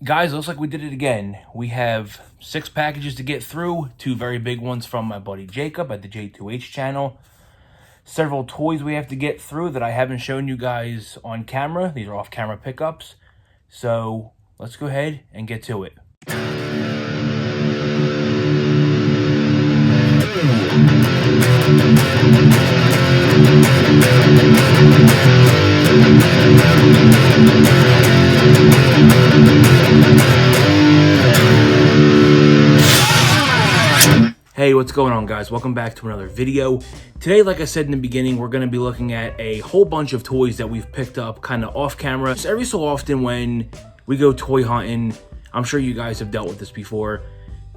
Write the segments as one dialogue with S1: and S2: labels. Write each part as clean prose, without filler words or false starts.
S1: Guys, looks like we did it again. We have 6 packages to get through, 2 very big ones from my buddy Jacob at the JTwoH channel. Several toys we have to get through that I haven't shown you guys on camera. These are off-camera pickups. So let's go ahead and get to it. Hey, what's going on, guys? Welcome back to another video. Today, like I said in the beginning, we're going to be looking at a whole bunch of toys that we've picked up kind of off camera. So every so often when we go toy hunting, I'm sure you guys have dealt with this before,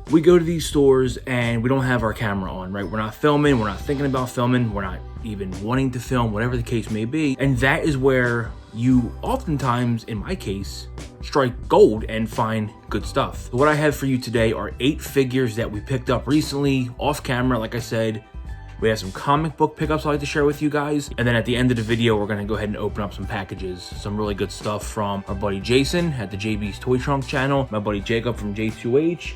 S1: we go to these stores and we don't have our camera on, right? We're not filming, we're not thinking about filming, we're not even wanting to film, whatever the case may be. And that is where you oftentimes, in my case, strike gold and find good stuff. So what I have for you today are 8 figures that we picked up recently off camera. Like I said, we have some comic book pickups I'd like to share with you guys. And then at the end of the video, we're gonna go ahead and open up some packages. Some really good stuff from our buddy Jason at the JB's Toy Trunk channel, my buddy Jacob from J2H,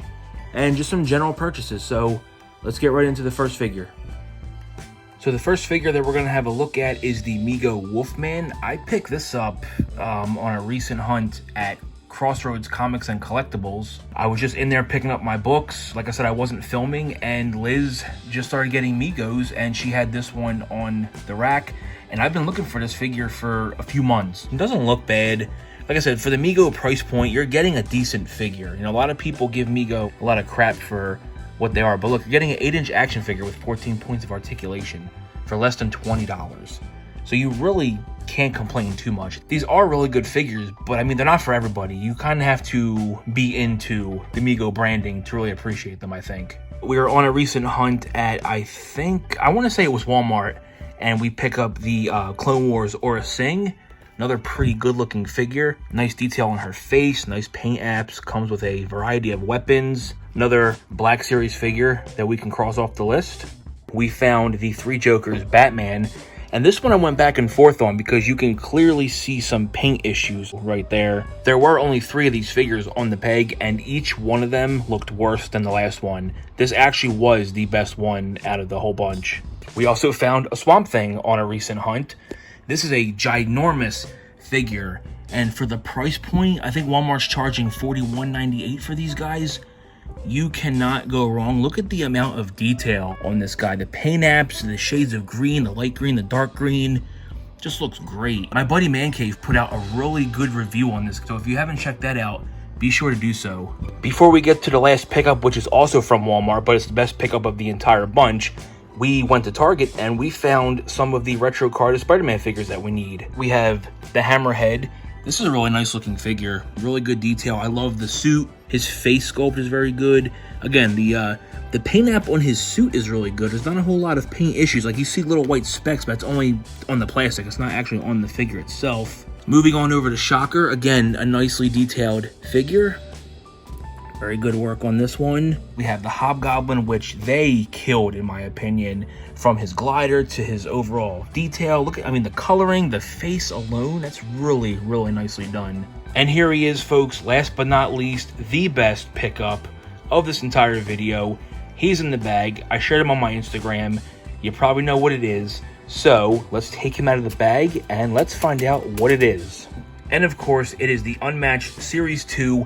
S1: and just some general purchases. So let's get right into the first figure. So the first figure that we're gonna have a look at is the Mego Wolfman. I picked this up on a recent hunt at Crossroads Comics and Collectibles. I was just in there picking up my books. Like I said, I wasn't filming, and Liz just started getting Megos, and she had this one on the rack. And I've been looking for this figure for a few months. It doesn't look bad. Like I said, for the Mego price point, you're getting a decent figure. You know, a lot of people give Mego a lot of crap for what they are, but look, you're getting an 8-inch action figure with 14 points of articulation for less than $20. So you really can't complain too much. These are really good figures, but I mean, they're not for everybody. You kind of have to be into the Mego branding to really appreciate them, I think. We were on a recent hunt at, I want to say it was Walmart, and we pick up the Clone Wars Aura Singh. Another pretty good looking figure. Nice detail on her face, nice paint apps, comes with a variety of weapons. Another Black Series figure that we can cross off the list. We found the 3 Jokers Batman, and this one I went back and forth on because you can clearly see some paint issues right there. There were only 3 of these figures on the peg, and each one of them looked worse than the last one. This actually was the best one out of the whole bunch. We also found a Swamp Thing on a recent hunt. This is a ginormous figure, and for the price point, I think Walmart's charging $41.98 for these guys. You cannot go wrong. Look at the amount of detail on this guy. The paint apps, the shades of green, the light green, the dark green, just looks great. My buddy Man Cave put out a really good review on this, so if you haven't checked that out, be sure to do so. Before we get to the last pickup, which is also from Walmart, but it's the best pickup of the entire bunch, we went to Target and we found some of the retro carded Spider-Man figures that we need. We have the Hammerhead. This is a really nice looking figure, really good detail. I love the suit. His face sculpt is very good. Again, the paint app on his suit is really good. There's not a whole lot of paint issues. Like, you see little white specks, but it's only on the plastic. It's not actually on the figure itself. Moving on over to Shocker. Again, a nicely detailed figure. Very good work on this one. We have the Hobgoblin, which they killed, in my opinion, from his glider to his overall detail. Look at, I mean, the coloring, the face alone, that's really, really nicely done. And here he is, folks, last but not least, the best pickup of this entire video. He's in the bag. I shared him on my Instagram. You probably know what it is. So let's take him out of the bag and let's find out what it is. And of course, it is the Unmatched Series 2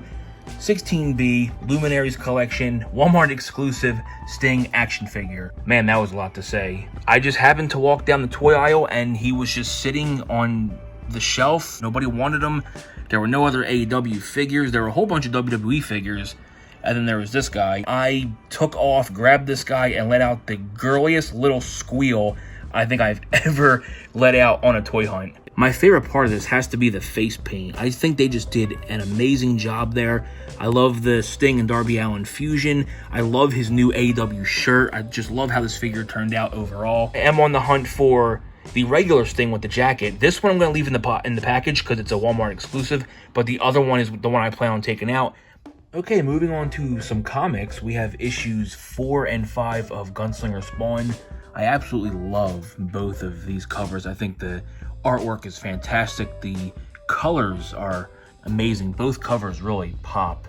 S1: 16B Luminaries Collection Walmart exclusive Sting action figure. Man, that was a lot to say. I just happened to walk down the toy aisle and he was just sitting on the shelf. Nobody wanted him. There were no other AEW figures. There were a whole bunch of WWE figures. And then there was this guy. I took off, grabbed this guy, and let out the girliest little squeal I think I've ever let out on a toy hunt. My favorite part of this has to be the face paint. I think they just did an amazing job there. I love the Sting and Darby Allin fusion. I love his new AEW shirt. I just love how this figure turned out overall. I am on the hunt for the regular Sting with the jacket. This one I'm going to leave in the package because it's a Walmart exclusive, but the other one is the one I plan on taking out. Okay, moving on to some comics. We have issues 4 and 5 of Gunslinger Spawn. I absolutely love both of these covers. I think the artwork is fantastic. The colors are amazing. Both covers really pop.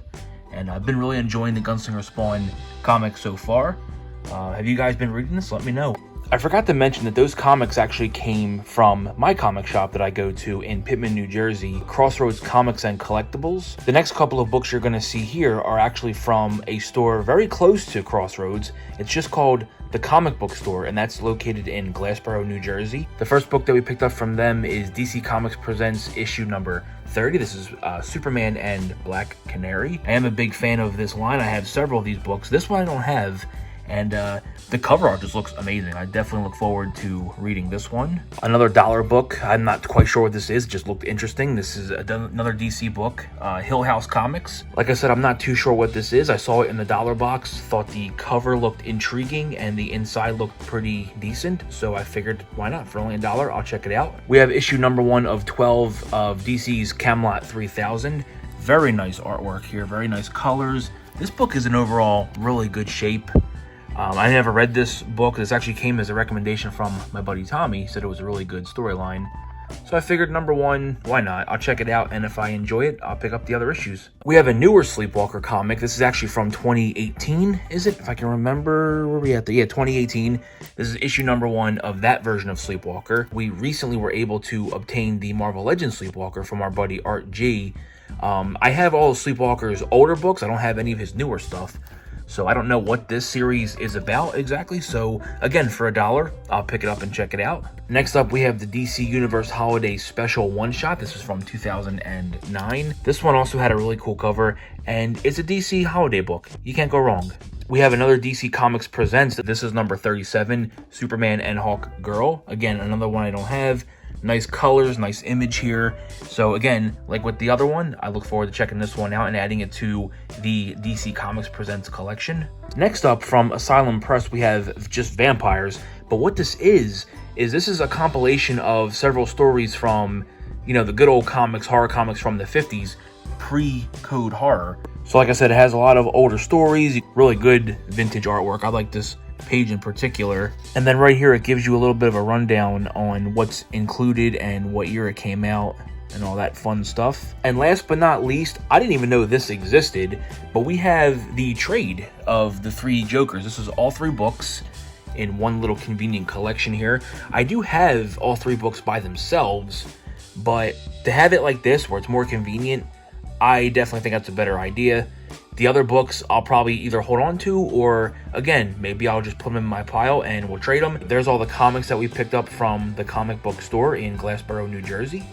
S1: And I've been really enjoying the Gunslinger Spawn comic so far. Have you guys been reading this? Let me know. I forgot to mention that those comics actually came from my comic shop that I go to in Pittman, New Jersey, Crossroads Comics and Collectibles. The next couple of books you're going to see here are actually from a store very close to Crossroads. It's just called the Comic Book Store, and that's located in Glassboro, New Jersey. The first book that we picked up from them is DC Comics Presents issue number 30. This is Superman and Black Canary. I am a big fan of this line. I have several of these books. This one I don't have. And the cover art just looks amazing. I definitely look forward to reading this one. Another dollar book. I'm not quite sure what this is. It just looked interesting. This is another DC book, Hill House Comics. Like I said, I'm not too sure what this is. I saw it in the dollar box, thought the cover looked intriguing, and the inside looked pretty decent. So I figured, why not? For only $1, I'll check it out. We have issue number 1 of 12 of DC's Camelot 3000. Very nice artwork here. Very nice colors. This book is in overall really good shape. I never read this book. This actually came as a recommendation from my buddy Tommy. He said it was a really good storyline. So I figured, number 1, why not? I'll check it out, and if I enjoy it, I'll pick up the other issues. We have a newer Sleepwalker comic. This is actually from 2018, is it? If I can remember, where are we at? Yeah, 2018. This is issue number 1 of that version of Sleepwalker. We recently were able to obtain the Marvel Legends Sleepwalker from our buddy Art G. I have all of Sleepwalker's older books. I don't have any of his newer stuff. So I don't know what this series is about exactly. So again, for $1, I'll pick it up and check it out. Next up, we have the DC Universe Holiday Special One-Shot. This is from 2009. This one also had a really cool cover, and it's a DC holiday book. You can't go wrong. We have another DC Comics Presents. This is number 37, Superman and Hawk Girl. Again, another one I don't have. Nice colors, nice image here. So again, like with the other one, I look forward to checking this one out and adding it to the DC Comics Presents collection. Next up, from Asylum Press, we have just vampires. But what this is this is a compilation of several stories from, you know, the good old comics, horror comics from the 50s, pre-code horror. So like I said, it has a lot of older stories, really good vintage artwork. I like this page in particular. And then right here, it gives you a little bit of a rundown on what's included and what year it came out and all that fun stuff. And last but not least, I didn't even know this existed, but we have the trade of the 3 Jokers. This is all 3 books in one little convenient collection here. I do have all 3 books by themselves, but to have it like this, where it's more convenient, I definitely think that's a better idea. The other books I'll probably either hold on to, or again, maybe I'll just put them in my pile and we'll trade them. There's all the comics that we picked up from the comic book store in Glassboro, New Jersey.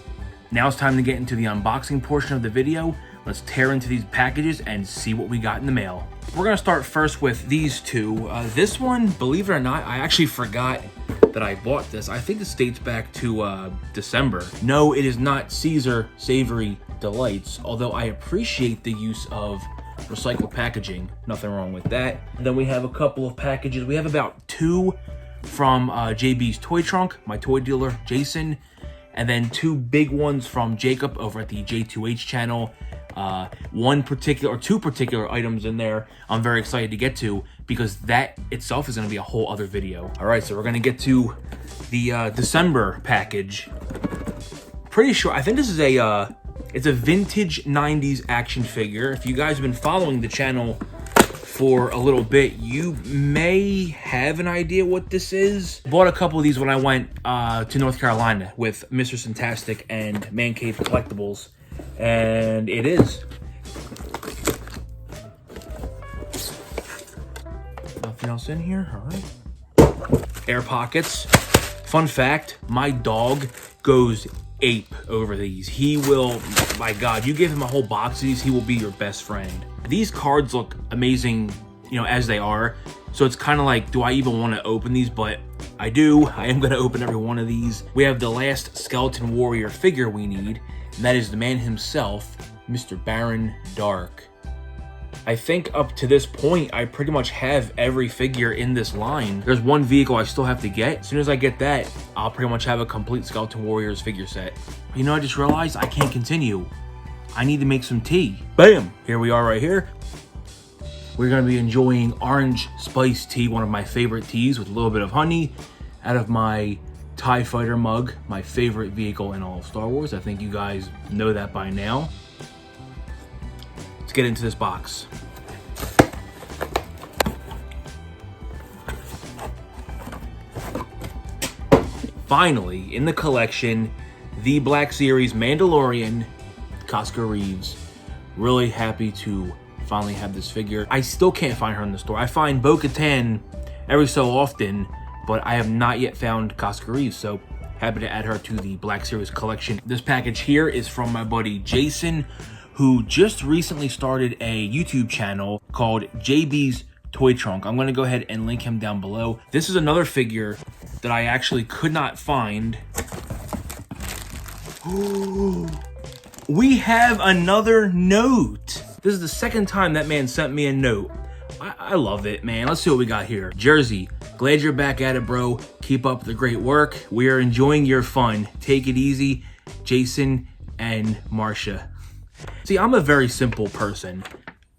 S1: Now it's time to get into the unboxing portion of the video. Let's tear into these packages and see what we got in the mail. We're gonna start first with these 2. This one, believe it or not, I actually forgot that I bought this. I think this dates back to December. No, it is not Caesar Savory Delights, although I appreciate the use of recycled packaging. Nothing wrong with that. And then we have a couple of packages. We have about 2 from JB's Toy Trunk, my toy dealer, Jason. And then 2 big ones from Jacob over at the JTwoH channel. 2 particular items in there I'm very excited to get to, because that itself is going to be a whole other video. All right, so we're going to get to the December package. Pretty sure, I think this is it's a vintage 90s action figure. If you guys have been following the channel for a little bit, you may have an idea what this is. Bought a couple of these when I went to North Carolina with Mr. Fantastic and Man Cave Collectibles, and it is. Nothing else in here, all right. Air pockets. Fun fact, my dog goes ape over these. He will, my God, you give him a whole box of these, he will be your best friend. These cards look amazing, you know, as they are. So it's kind of like, do I even want to open these? But I do. I am going to open every one of these. We have the last Skeleton Warrior figure we need, and that is the man himself, Mr. Baron Dark. I think up to this point, I pretty much have every figure in this line. There's one vehicle I still have to get. As soon as I get that, I'll pretty much have a complete Skeleton Warriors figure set. You know, I just realized I can't continue. I need to make some tea. Bam! Here we are right here. We're gonna be enjoying orange spice tea, one of my favorite teas with a little bit of honey, out of my TIE Fighter mug, my favorite vehicle in all of Star Wars. I think you guys know that by now. get into this box. Finally, in the collection, the Black Series Mandalorian, Casca Reeves. Really happy to finally have this figure. I still can't find her in the store. I find Bo-Katan every so often, but I have not yet found Casca Reeves, so happy to add her to the Black Series collection. This package here is from my buddy Jason, who just recently started a YouTube channel called JB's Toy Trunk. I'm gonna go ahead and link him down below. This is another figure that I actually could not find. Ooh, we have another note. This is the second time that man sent me a note. I love it, man. Let's see what we got here. Jersey, glad you're back at it, bro. Keep up the great work. We are enjoying your fun. Take it easy, Jason and Marcia. See, I'm a very simple person.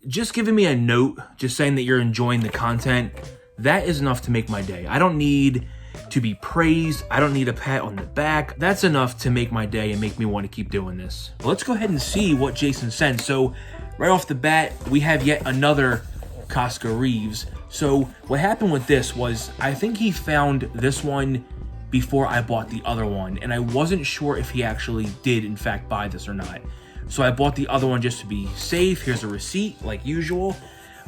S1: Just giving me a note, just saying that you're enjoying the content, that is enough to make my day. I don't need to be praised. I don't need a pat on the back. That's enough to make my day and make me want to keep doing this. Let's go ahead and see what Jason sent. So right off the bat, we have yet another Casca Reeves. So what happened with this was, I think he found this one before I bought the other one, and I wasn't sure if he actually did in fact buy this or not. So I bought the other one just to be safe. Here's a receipt, like usual.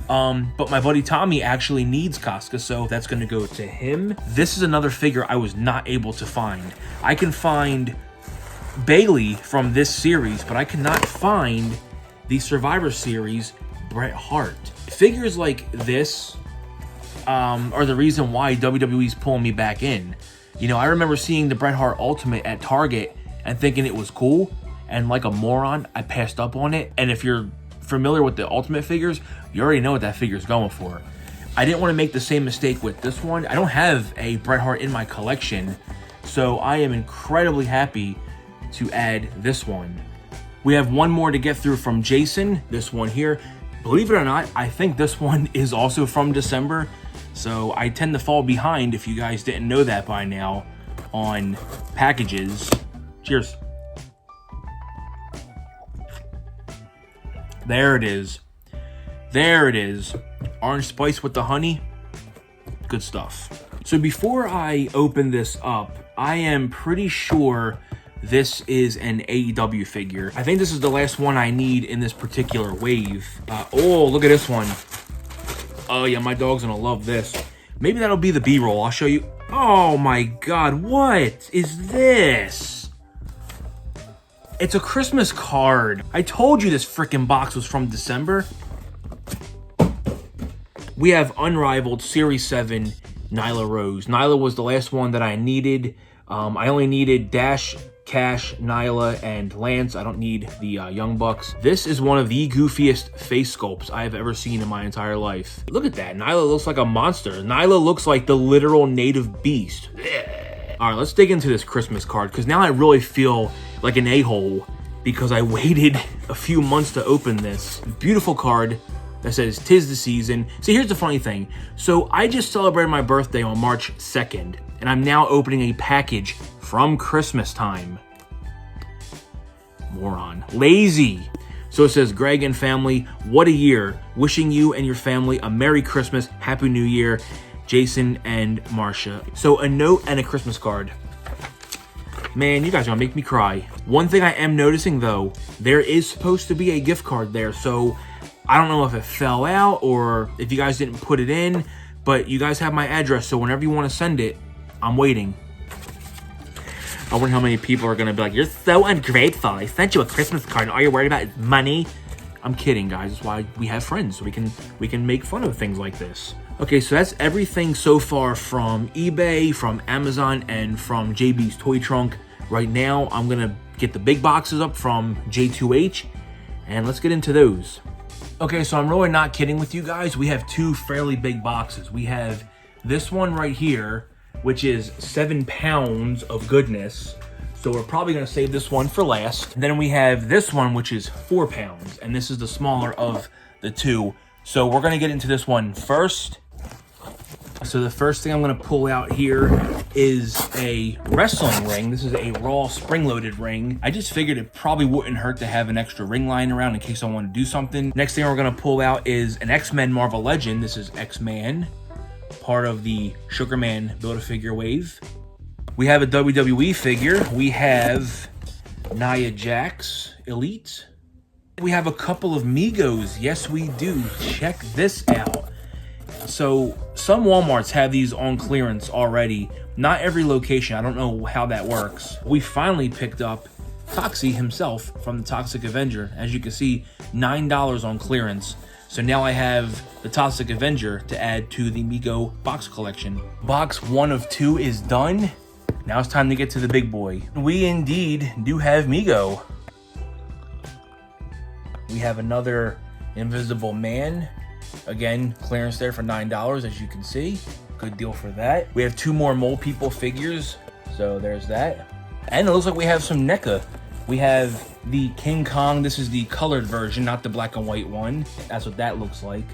S1: But my buddy Tommy actually needs Casca, so that's gonna go to him. This is another figure I was not able to find. I can find Bailey from this series, but I cannot find the Survivor Series Bret Hart. Figures like this are the reason why WWE's pulling me back in. You know, I remember seeing the Bret Hart Ultimate at Target and thinking it was cool, and like a moron, I passed up on it. And if you're familiar with the Ultimate figures, you already know what that figure's going for. I didn't want to make the same mistake with this one. I don't have a Bret Hart in my collection, so I am incredibly happy to add this one. We have one more to get through from Jason, this one here. Believe it or not, I think this one is also from December, so I tend to fall behind, if you guys didn't know that by now, on packages. Cheers. There it is. There it is. Orange spice with the honey. Good stuff. So before I open this up, I am pretty sure this is an AEW figure. I think this is the last one I need in this particular wave. Oh, look at this one. Oh yeah, my dog's gonna love this. Maybe that'll be the B-roll. I'll show you. Oh my God, what is this? It's a Christmas card. I told you this freaking box was from December. We have Unrivaled Series 7 Nyla Rose. Nyla was the last one that I needed. I only needed Dash, Cash, Nyla, and Lance. I don't need the Young Bucks. This is one of the goofiest face sculpts I have ever seen in my entire life. Look at that. Nyla looks like a monster. Nyla looks like the literal native beast. All right, let's dig into this Christmas card, because now I really feel like an a-hole because I waited a few months to open this. Beautiful card that says, "'Tis the season." See, here's the funny thing. So I just celebrated my birthday on March 2nd, and I'm now opening a package from Christmas time. Moron. Lazy. So it says, "Greg and family, what a year. Wishing you and your family a Merry Christmas, Happy New Year, Jason and Marcia." So a note and a Christmas card. Man, you guys are gonna make me cry. One thing I am noticing though, there is supposed to be a gift card there, so I don't know if it fell out or if you guys didn't put it in, but you guys have my address, so whenever you want to send it, I'm waiting. I wonder how many people are gonna be like, "You're so ungrateful. I sent you a Christmas card and all you're worried about is money." I'm kidding, guys. That's why we have friends, so we can make fun of things like this. Okay, so that's everything so far from eBay, from Amazon, and from JB's Toy Trunk. Right now, I'm gonna get the big boxes up from JTwoH, and let's get into those. Okay, so I'm really not kidding with you guys. We have two fairly big boxes. We have this one right here, which is 7 pounds of goodness. So we're probably gonna save this one for last. And then we have this one, which is 4 pounds, and this is the smaller of the two. So we're gonna get into this one first. So the first thing I'm gonna pull out here is a wrestling ring. This is a Raw spring-loaded ring. I just figured it probably wouldn't hurt to have an extra ring lying around in case I want to do something. Next thing we're gonna pull out is an X-Men Marvel Legend. This is X-Man, part of the Sugarman Build-A-Figure wave. We have a WWE figure. We have Nia Jax Elite. We have a couple of Megos. Yes, we do. Check this out. So some Walmarts have these on clearance already. Not every location. I don't know how that works. We finally picked up Toxie himself from the Toxic Avenger. As you can see, $9 on clearance. So now I have the Toxic Avenger to add to the Mego box collection. Box 1 of 2 is done. Now it's time to get to the big boy. We indeed do have Mego. We have another Invisible Man. Again, clearance there for $9, as you can see. Good deal for that. We have 2 more Mole People figures, so there's that. And it looks like we have some NECA. We have the King Kong. This is the colored version, not the black and white one. That's what that looks like.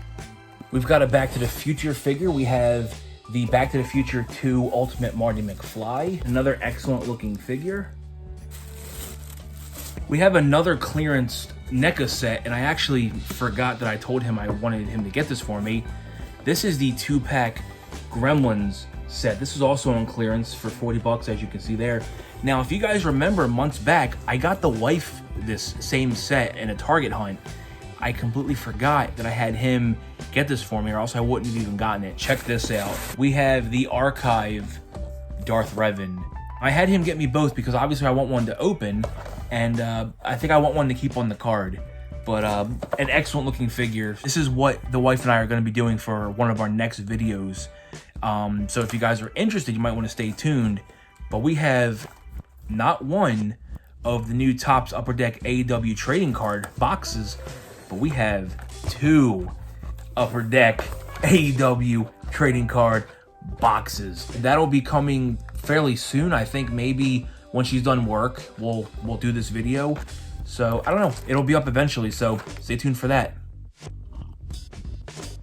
S1: We've got a Back to the Future figure. We have the Back to the Future 2 Ultimate Marty McFly. Another excellent looking figure. We have another clearance NECA set, and I actually forgot that I told him I wanted him to get this for me. This is the 2-pack Gremlins set. This is also on clearance for 40 bucks, as you can see there. Now, if you guys remember months back, I got the wife this same set in a Target hunt. I completely forgot that I had him get this for me, or else I wouldn't have even gotten it. Check this out. We have the Archive Darth Revan. I had him get me both because obviously I want one to open, and I think I want one to keep on the card. But an excellent looking figure. This is what the wife and I are going to be doing for one of our next videos. So if you guys are interested, you might want to stay tuned. But we have not one of the new Topps Upper Deck AEW trading card boxes, but we have 2 Upper Deck AEW trading card boxes. That'll be coming fairly soon. I think maybe when she's done work, we'll do this video. So I don't know, it'll be up eventually, so stay tuned for that.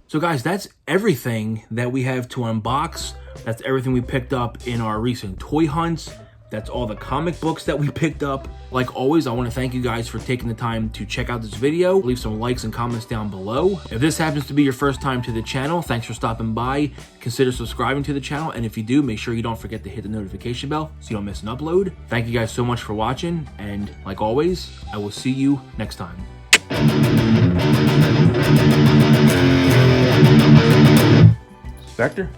S1: So guys, that's everything that we have to unbox. That's everything we picked up in our recent toy hunts. That's all the comic books that we picked up. Like always, I want to thank you guys for taking the time to check out this video. Leave some likes and comments down below. If this happens to be your first time to the channel, thanks for stopping by. Consider subscribing to the channel, and if you do, make sure you don't forget to hit the notification bell so you don't miss an upload. Thank you guys so much for watching, and like always, I will see you next time. Spectre?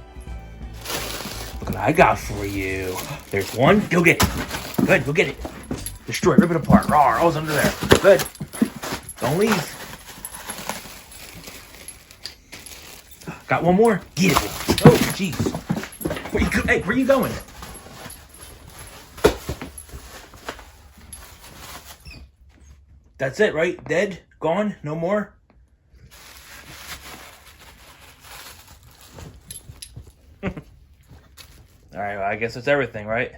S1: Look what I got for you. There's one. Go get it. Good, go get it. Destroy it, rip it apart. Rawr, I was under there. Good. Don't leave. Got one more. Get it. Oh, jeez. Hey, where you going? That's it, right? Dead? Gone? No more? All right, well, I guess that's everything, right?